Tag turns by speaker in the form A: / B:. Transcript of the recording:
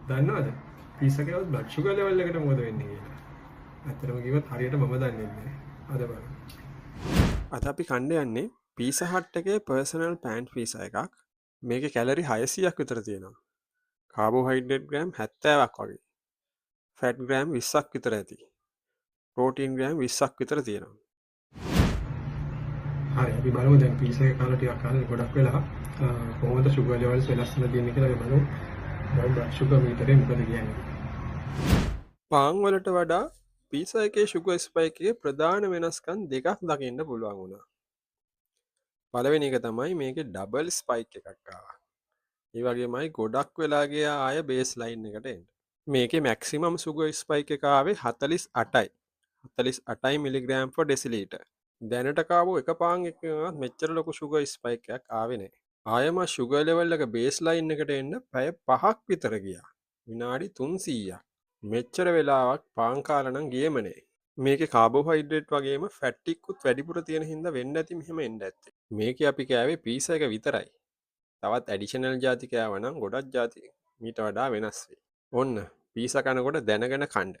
A: දන්නවද pizza කෑවොත් blood sugar level එකට මොකද වෙන්නේ කියලා? ඇත්තටම කිව්වොත් හරියට මම දන්නේ නැහැ. අද බලන්න. අද අපි කණ්ඩ යන්නේ පීසා හට් එකේ පර්සනල් පෑන්ට් පීසා එකක්. මේකේ කැලරි 600ක් විතර තියෙනවා. කාබෝහයිඩ්‍රේට් ග්‍රෑම් 70ක් වගේ. ෆැට් ග්‍රෑම් 20ක් විතර ඇති. ප්‍රෝටීන් ග්‍රෑම් 20ක් විතර තියෙනවා. හරි අපි බලමු දැන් පීසා එක කාලා ටිකක් කාලා ගොඩක් වෙලා කොහොමද ෂුගර් ලෙවල්ස් වෙනස් වෙලා තියෙන්නේ කියලා අපි බලමු. දැන් බ්ලඩ් ෂුගර් මීටරේ මොකද කියන්නේ? පාන් වලට වඩා පීසා එකේ ෂුගර් ස්පයික් එකේ ප්‍රධාන වෙනස්කම් දෙකක් දකින්න පුළුවන් වුණා. පළවෙනි එක තමයි මේකේ ඩබල් ස්පයික් එකක් ආවා. ඒ වගේමයි ගොඩක් වෙලා ගියා ආය බේස් ලයින් එකට එන්න. මේකේ මැක්සිමම් සුගර් ස්පයික් එක ආවේ 48යි. 48 මිලිග්‍රෑම් per ඩෙසිලීටර්. දැනට කාපු එක පාන් එකකවත් මෙච්චර ලොකු ෂුගර් ස්පයික් එකක් ආවේ නැහැ. ආයම ෂුගර් ලෙවල් එක බේස් ලයින් එකට එන්න පැය 5ක් විතර ගියා. විනාඩි 300ක්. මෙච්චර වෙලාවක් පාන් කාලා නම් ගියේම නැහැ. මේකේ කාබෝහයිඩ්‍රේට් වගේම ෆැට් ටිකුත් වැඩිපුර තියෙන හින්දා වෙන්න ඇති මෙහෙම එන්න ඇත්තේ. මේකේ අපි කෑවේ පීසා එක විතරයි. තවත් ඇඩිෂනල් ಜಾති කෑවනම් ගොඩක් ಜಾති මීට වඩා වෙනස් වෙයි. ඔන්න පීසා කනකොට දැනගෙන කන්න.